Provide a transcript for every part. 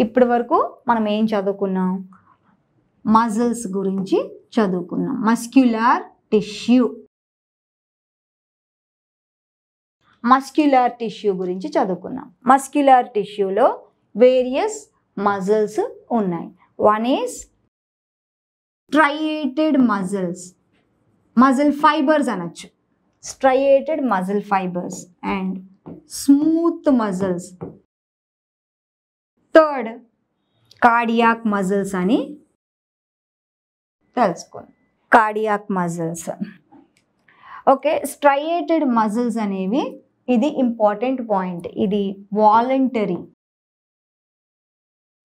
ఇప్పటి వరకు మనం ఏం చదువుకున్నాం? మజిల్స్ గురించి చదువుకున్నాం. మస్క్యులర్ టిష్యూ గురించి చదువుకున్నాం. మస్క్యులర్ టిష్యూలో వేరియస్ మజిల్స్ ఉన్నాయి. One is striated muscle fibres అనొచ్చు. Striated muscle fibres and smooth muscles. Third cardiac muscles అని తెలుసుకోండి. Cardiac muscles. Okay, striated muscles అనేవి, ఇది ఇంపార్టెంట్ పాయింట్, ఇది వాలంటరీ.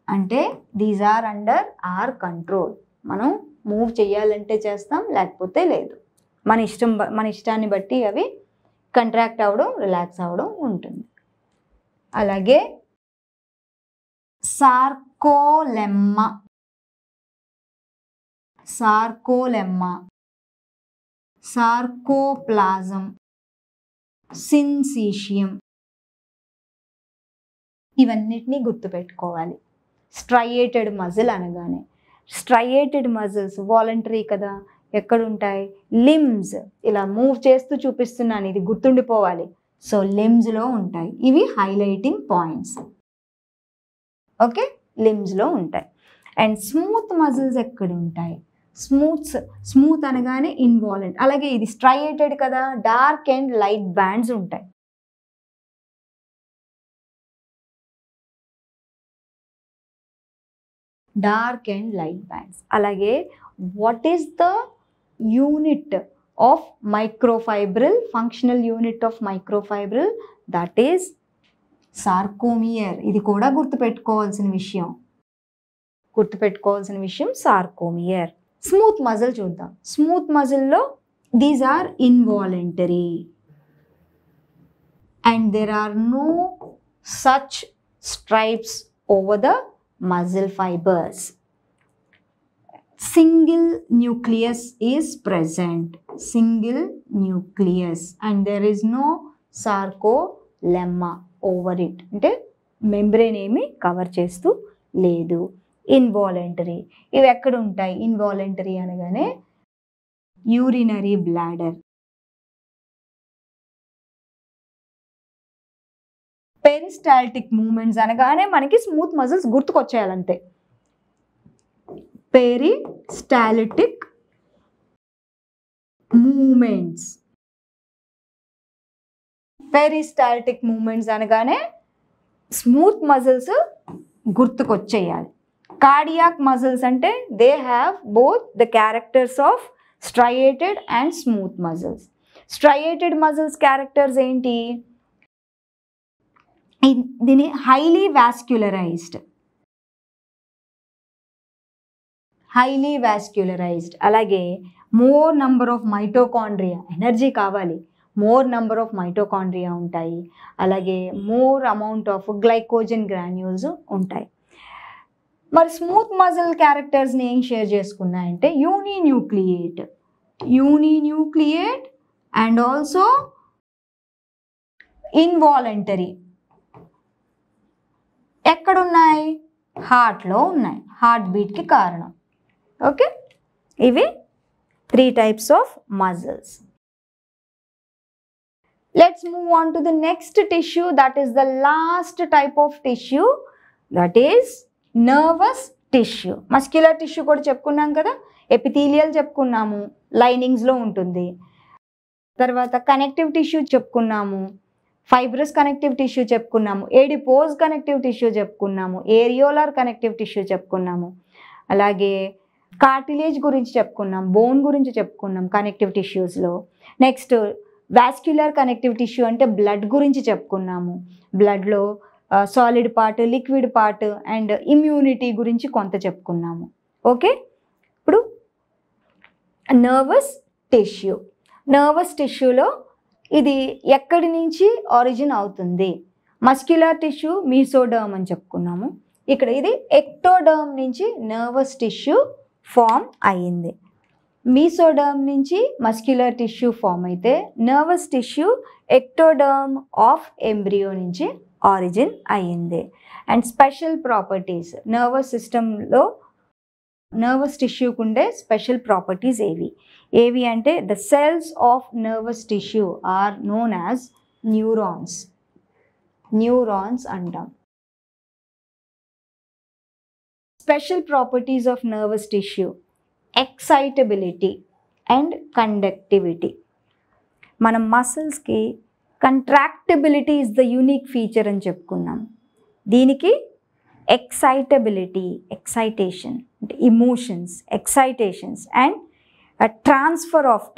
అంటే these are under our control. మనం మూవ్ చేయాలంటే చేస్తాం, లేకపోతే లేదు. మన ఇష్టాన్ని బట్టి అవి కంట్రాక్ట్ అవ్వడం, రిలాక్స్ అవ్వడం ఉంటుంది. అలాగే సార్కోలెమ్మా, సార్కోప్లాజం, సిన్సీషియం, ఇవన్నిటినీ గుర్తుపెట్టుకోవాలి. స్ట్రయేటెడ్ మజిల్ అనగానే, స్ట్రయేటెడ్ మజిల్స్ వాలంటరీ కదా, ఎక్కడుంటాయి? లిమ్స్. ఇలా మూవ్ చేస్తూ చూపిస్తున్నాను, ఇది గుర్తుండిపోవాలి. సో లిమ్స్లో ఉంటాయి. ఇవి హైలైటింగ్ పాయింట్స్. ఓకే, లిమ్స్లో ఉంటాయి. అండ్ స్మూత్ మజిల్స్ ఎక్కడ ఉంటాయి? స్మూత్ అనగానే ఇన్వాలెంట్. అలాగే ఇది స్ట్రయేటెడ్ కదా, డార్క్ అండ్ లైట్ బ్యాండ్స్ ఉంటాయి. Dark and light bands. అలాగే what is the unit of microfibril, functional unit of microfibril? That is sarcomere. ఇది కూడా గుర్తుపెట్టుకోవాల్సిన విషయం సార్కోమియర్. స్మూత్ మజిల్ చూద్దాం. స్మూత్ మజిల్లో these are involuntary and there are no such stripes over the muscle fibres. Single nucleus is present, and there is no sarcolemma over it. అంటే membrane ఏమి cover చేస్తూ లేదు. ఇన్వాలంటరీ. ఇవి ఎక్కడ ఉంటాయి? Involuntary అనగానే యూరినరీ బ్లాడర్. పెరిస్టాల్టిక్ మూమెంట్స్ అనగానే మనకి స్మూత్ మజిల్స్ గుర్తుకొచ్చేయాలంతే. పెరిస్టాల్టిక్ మూమెంట్స్ అనగానే స్మూత్ మజిల్స్ గుర్తుకొచ్చేయాలి. కార్డియాక్ మజిల్స్ అంటే they have both the characters of స్ట్రయేటెడ్ and smooth muscles. స్ట్రయేటెడ్ muscles characters ఏంటి? దీని హైలీ వాస్క్యులరైజ్డ్. అలాగే more number of mitochondria, energy కావాలి, మోర్ నంబర్ ఆఫ్ మైటోకాండ్రియా ఉంటాయి. అలాగే more amount of glycogen granules ఉంటాయి. మరి స్మూత్ మజిల్ క్యారెక్టర్స్ని ఏం షేర్ చేసుకున్నాయంటే యూనిన్యూక్లియేట్ అండ్ ఆల్సో ఇన్వాలంటరీ. ఎక్కడున్నాయి? హార్ట్లో ఉన్నాయి, హార్ట్ బీట్కి కారణం. ఓకే, ఇవి 3 types of muscles. Let's move on to the next tissue, that is the last type of tissue, that is nervous tissue. Muscular tissue కూడా చెప్పుకున్నాం కదా, epithelial చెప్పుకున్నాము, లైనింగ్స్లో ఉంటుంది. తర్వాత కనెక్టివ్ టిష్యూ చెప్పుకున్నాము, ఫైబ్రస్ కనెక్టివ్ టిష్యూ చెప్పుకున్నాము, ఏడిపోజ్ కనెక్టివ్ టిష్యూ చెప్పుకున్నాము, ఏరియోలార్ కనెక్టివ్ టిష్యూ చెప్పుకున్నాము. అలాగే కార్టిలేజ్ గురించి చెప్పుకున్నాం, బోన్ గురించి చెప్పుకున్నాం కనెక్టివ్ టిష్యూస్లో. నెక్స్ట్ వాస్క్యులర్ కనెక్టివ్ టిష్యూ అంటే బ్లడ్ గురించి చెప్పుకున్నాము. బ్లడ్లో solid part, liquid part and immunity గురించి కొంత చెప్పుకున్నాము. ఓకే, ఇప్పుడు నర్వస్ టిష్యూ. నర్వస్ టిష్యూలో ఇది ఎక్కడి నుంచి ఆరిజిన్ అవుతుంది? మస్క్యులర్ టిష్యూ మీసోడర్మ్ అని చెప్పుకున్నాము. ఇక్కడ ఇది ఎక్టోడర్మ్ నుంచి నర్వస్ టిష్యూ ఫామ్ అయ్యింది. మీసోడర్మ్ నుంచి మస్క్యులర్ టిష్యూ ఫామ్ అయితే nervous tissue ectoderm of embryo నుంచి ఆరిజిన్ అయ్యింది. అండ్ స్పెషల్ ప్రాపర్టీస్, నర్వస్ సిస్టంలో నర్వస్ టిష్యూకు ఉండే స్పెషల్ ప్రాపర్టీస్ ఏవి అంటే the cells of nervous tissue are known as neurons. Neurons అంటాం. Special properties of nervous tissue: excitability and conductivity. మన మసిల్స్కి contractability is the unique feature అని చెప్పుకున్నాం. దీనికి ఎక్సైటబిలిటీ, ఎక్సైటేషన్ అంటే emotions, excitations and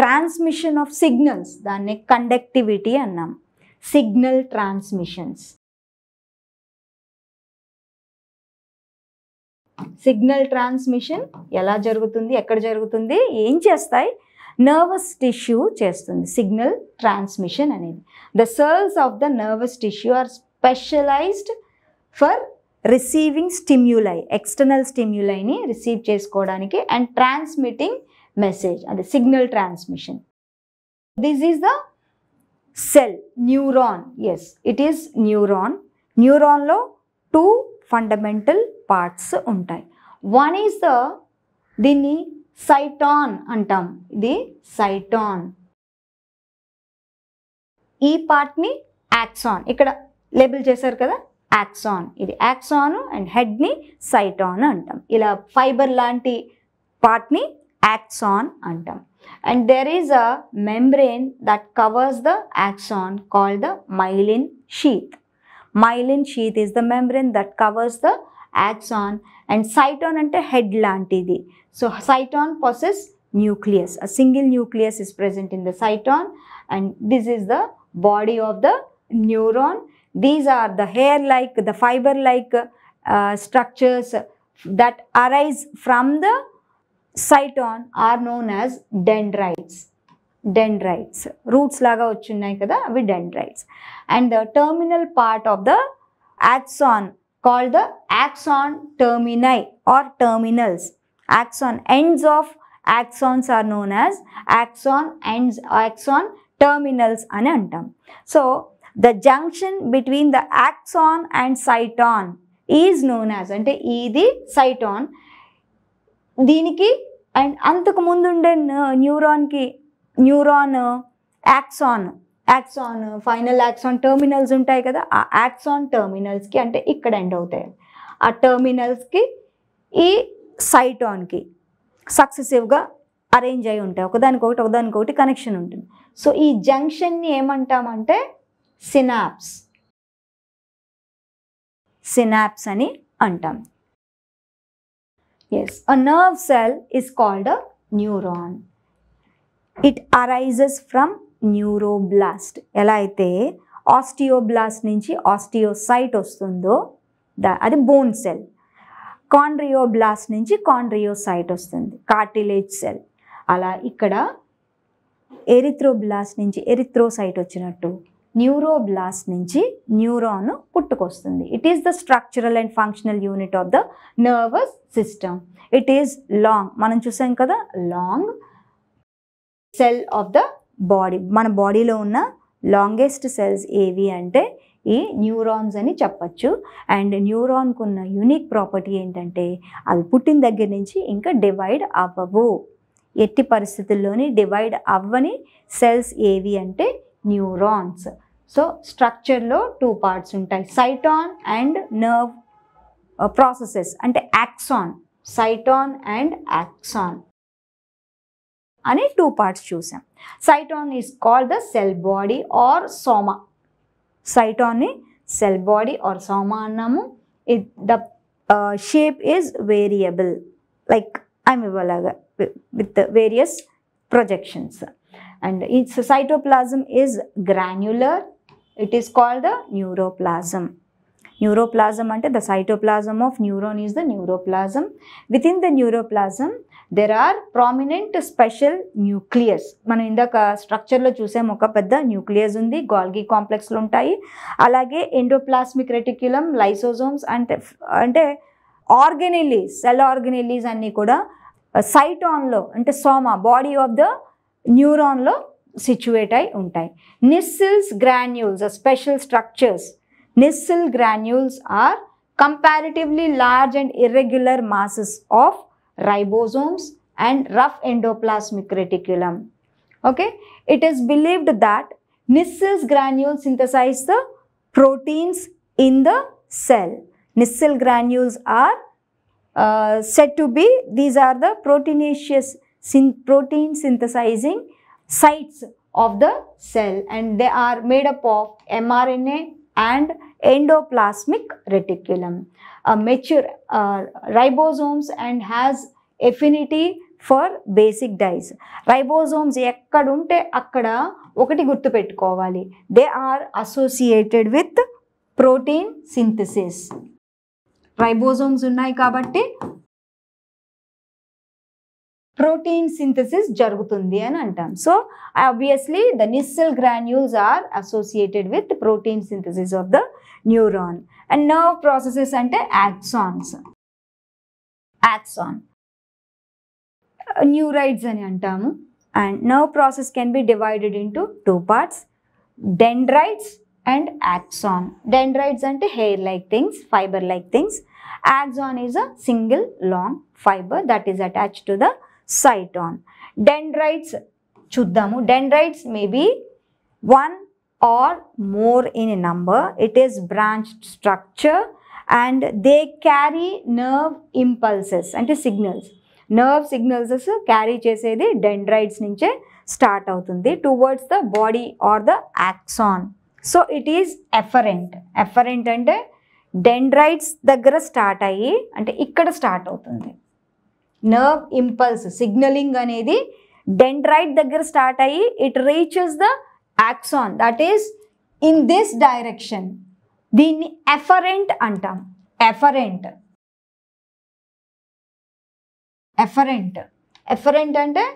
transmission of signals, దాన్ని conductivity అన్నాం. Signal transmissions. Signal transmission ఎలా జరుగుతుంది, ఎక్కడ జరుగుతుంది, ఏం చేస్తాయి? నర్వస్ టిష్యూ చేస్తుంది సిగ్నల్ ట్రాన్స్మిషన్ అనేది. The cells of the nervous tissue are specialised for receiving stimuli, external స్టిమ్యులైని రిసీవ్ చేసుకోవడానికి అండ్ ట్రాన్స్మిటింగ్ మెసేజ్, అది signal transmission. This is the cell, neuron. Yes, it is neuron. న్యూరాన్లో 2 fundamental parts ఉంటాయి. One is దీన్ని cyton అంటాం. ఇది సైటాన్. ఈ పార్ట్ని యాక్సాన్, ఇక్కడ లేబుల్ చేశారు కదా, యాక్సాన్. ఇది యాక్సాన్ అండ్ హెడ్ని సైటాన్ అంటాం. ఇలా ఫైబర్ లాంటి పార్ట్ని యాక్సాన్ అంటాం. And there is a membrane that covers the axon called the myelin sheath. Myelin sheath is the membrane that covers the axon. And cyton ante head lantidi. So cyton possess nucleus. A single nucleus is present in the cyton, and this is the body of the neuron. These are the hair-like, the fiber-like structures that arise from the cyton are known as dendrites. Dendrites, roots laga vachunnayi kada, avi dendrites. And the terminal part of the axon called the axon termini or terminals. Axon ends of axons are known as axon ends, axon terminals ani antam. So the junction between the axon and cyton is known as, ante idi cyton. దీనికి and అంతకు ముందు ఉండే న్యూరాన్కి neuron axon, final axon terminals ఉంటాయి కదా, ఆ axon టర్మినల్స్కి అంటే ఇక్కడ ఎండ్ అవుతాయి. ఆ టర్మినల్స్కి ఈ సైటాన్కి సక్సెసివ్గా అరేంజ్ అయి ఉంటాయి, ఒకదానికొకటి కనెక్షన్ ఉంటుంది. సో ఈ జంక్షన్ని ఏమంటామంటే సినాప్స్ అని అంటాం. Yes, a nerve cell is called a neuron. It arises from neuroblast. ఎలా అయితే ఆస్టియోబ్లాస్ట్ నుంచి ఆస్టియోసైట్ వస్తుందో అది బోన్ సెల్. కాండ్రియోబ్లాస్ట్ నుంచి కాండ్రియోసైట్ వస్తుంది, కార్టిలేజ్ సెల్. అలా ఇక్కడ ఎరిథ్రోబ్లాస్ట్ నుంచి ఎరిథ్రోసైట్ వచ్చినట్టు న్యూరోబ్లాస్ట్ నుంచి న్యూరాన్ పుట్టుకొస్తుంది. It is the structural and functional unit of the nervous system. It is long, మనం చూసాం కదా, long cell of the body. మన బాడీలో ఉన్న లాంగెస్ట్ సెల్స్ ఏవి అంటే ఈ న్యూరాన్స్ అని చెప్పచ్చు. అండ్ న్యూరాన్కు ఉన్న యూనిక్ ప్రాపర్టీ ఏంటంటే అవి పుట్టిన దగ్గర నుంచి ఇంకా డివైడ్ అవ్వవు. ఎట్టి పరిస్థితుల్లోని డివైడ్ అవ్వని సెల్స్ ఏవి అంటే న్యూరాన్స్. సో స్ట్రక్చర్లో 2 పార్ట్స్ ఉంటాయి, సైటాన్ అండ్ నర్వ్ ప్రాసెసెస్ అంటే యాక్సాన్. సైటాన్ అండ్ యాక్సాన్ అని 2 పార్ట్స్ చూసాం. Cyton is called the cell body or soma. సైటాన్ని సెల్ బాడీ ఆర్ సోమా అన్నాము. The shape is variable, like amoeba laga with the various projections. And its cytoplasm is granular. It is called the neuroplasm. Neuroplasm ante the cytoplasm of neuron is the neuroplasm. Within the neuroplasm there are prominent special nucleus. మనం ఇందాక స్ట్రక్చర్లో చూసాం, ఒక పెద్ద nucleus ఉంది, Golgi కాంప్లెక్స్లు ఉంటాయి, అలాగే endoplasmic reticulum, lysosomes అంటే ఆర్గనెల్లీస్, cell ఆర్గనెల్లీస్ అన్నీ కూడా సైటాన్లో అంటే సోమా బాడీ ఆఫ్ ద న్యూరాన్లో సిచ్యువేట్ అయి ఉంటాయి. Nissl's granules are special structures. Nissl granules are comparatively large and irregular masses of ribosomes and rough endoplasmic reticulum. Okay, it is believed that Nissl's granules synthesize the proteins in the cell. Nissl granules are said to be, these are the proteinaceous protein synthesizing sites of the cell, and they are made up of mRNA and endoplasmic reticulum. Mature ribosomes and has affinity for basic dyes. Ribosomes ekkadunte akkada okati gurtu pettukovali, they are associated with protein synthesis. Ribosomes unnai kabatti protein synthesis jarugutundi అని అంటాం. So obviously the Nissl granules are associated with protein synthesis of the neuron. And nerve processes అంటే axons. Axon neurites అని అంటాము. And nerve process can be divided into two parts, dendrites and axon. Dendrites అంటే hair like things, fiber like things. Axon is a single long fiber that is attached to the cyton. Dendrites చూద్దాము. Dendrites may be one or more in a number. It is branched structure and they carry nerve impulses అంటే signals. Nerve signals carry చేసేది dendrites నుంచే start అవుతుంది towards the body or the axon. So it is efferent. Efferent అంటే dendrites దగ్గర start అయ్యి అంటే ఇక్కడ start అవుతుంది. నర్వ్ ఇంపల్స్ సిగ్నలింగ్ అనేది డెండ్రైట్ దగ్గర స్టార్ట్ అయ్యి it reaches the axon, that is in this direction. దీన్ని ఎఫరెంట్ అంటాం. ఎఫరెంట్ ఎఫరెంట్ ఎఫరెంట్ అంటే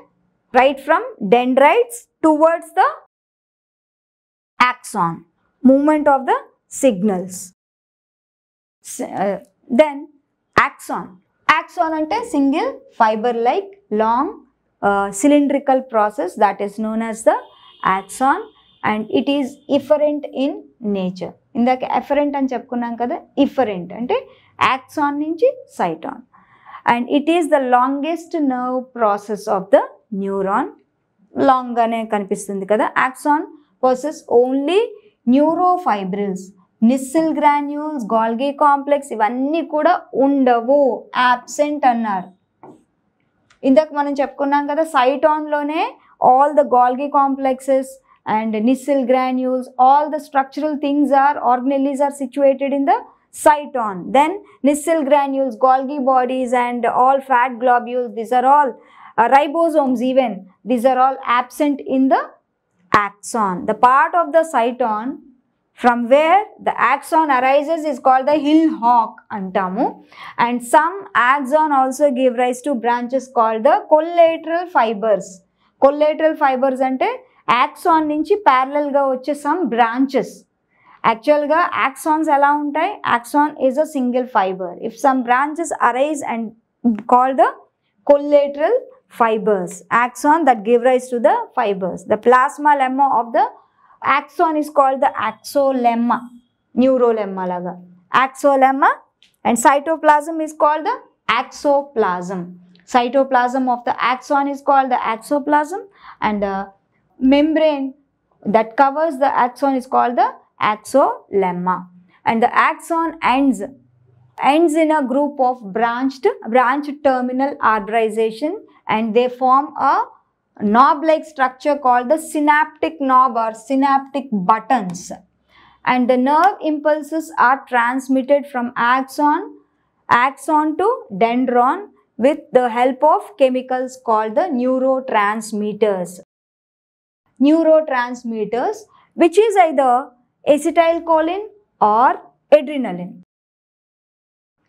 right from dendrites towards the axon, movement of the signals. Then axon. Axon ante single fiber like long cylindrical process that is known as the axon, and it is efferent in nature. Indaka efferent ani cheppukunnam kada, efferent ante axon nunchi cyton, and it is the longest nerve process of the neuron. Long gane kanipistundi kada. Axon possesses only neurofibrils. Nissl granules, Golgi complex ఇవన్నీ కూడా ఉండవు, absent అన్నారు. ఇందాక మనం చెప్పుకున్నాం కదా సైటాన్లోనే all the Golgi complexes and Nissl granules, all the structural things are organelles are situated in the cyton. Then Nissl granules, Golgi bodies and all fat globules, these are all ribosomes even, these are all absent in the axon. The part of the cyton from where the axon arises is called the hill hawk antamu, and some axon also give rise to branches called the collateral fibers. Collateral fibers ante axon nunchi parallel ga vache some branches. Actual ga axons ela untai, axon is a single fiber. If some branches arise and called the collateral fibers, axon that give rise to the fibers. The plasma lemma of the axon is called the axolemma, neurolemma laga axolemma, and cytoplasm is called the axoplasm. Cytoplasm of the axon is called the axoplasm, and the membrane that covers the axon is called the axolemma. And the axon ends in a group of branched terminal arborization, and they form a knob-like structure called the synaptic knob or synaptic buttons. And the nerve impulses are transmitted from axon to dendron with the help of chemicals called the neurotransmitters. Neurotransmitters, which is either acetylcholine or adrenaline.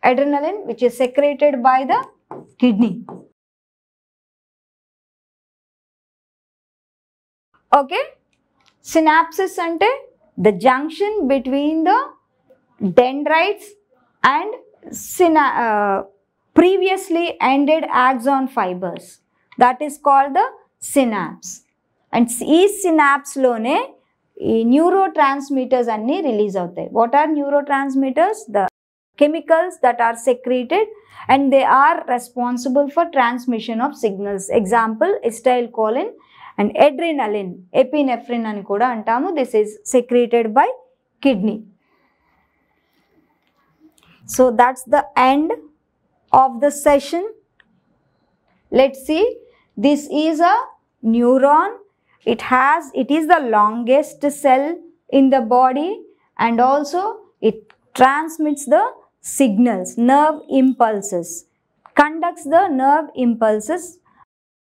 Adrenaline, which is secreted by the kidney. Okay, synapses ante the junction between the dendrites and previously ended axon fibers. That is called the synapse. And ee synapse lone neurotransmitters anni release avutayi. What are neurotransmitters? The chemicals that are secreted and they are responsible for transmission of signals. Example, acetylcholine and adrenaline, epinephrine ani kuda antamu. This is secreted by kidney. So that's the end of the session. Let's see. This is a neuron. It is the longest cell in the body, and also it transmits the signals, nerve impulses, conducts the nerve impulses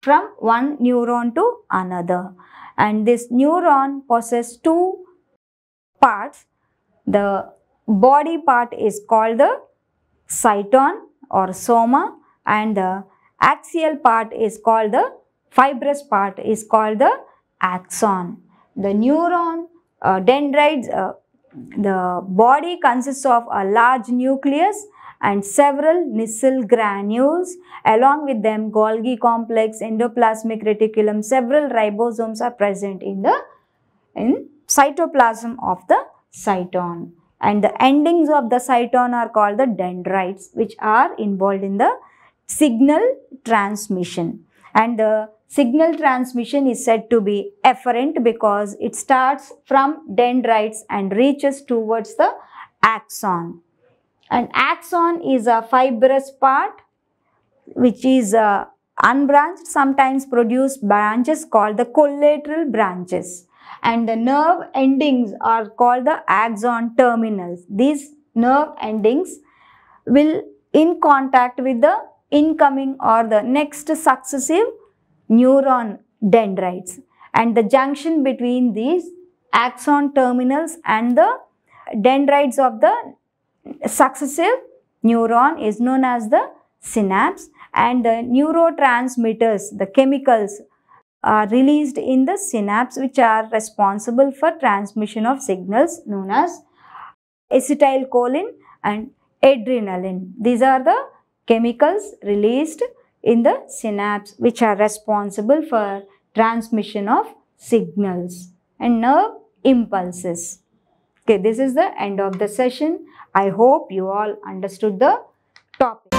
from one neuron to another. And this neuron possesses two parts. The body part is called the cyton or soma, and the axial part is called the fibrous part is called the axon. The neuron dendrites, the body consists of a large nucleus and several Nissl granules. Along with them, Golgi complex, endoplasmic reticulum, several ribosomes are present in cytoplasm of the cyton. And the endings of the cyton are called the dendrites, which are involved in the signal transmission. And the signal transmission is said to be efferent because it starts from dendrites and reaches towards the axon. And axon is a fibrous part which is unbranched, sometimes produce branches called the collateral branches. And the nerve endings are called the axon terminals. These nerve endings will in contact with the incoming or the next successive neuron dendrites. And the junction between these axon terminals and the dendrites of the successive neuron is known as the synapse. And the neurotransmitters, the chemicals, are released in the synapse which are responsible for transmission of signals known as acetylcholine and adrenaline. These are the chemicals released in the synapse which are responsible for transmission of signals and nerve impulses. Okay, this is the end of the session. I hope you all understood the topic.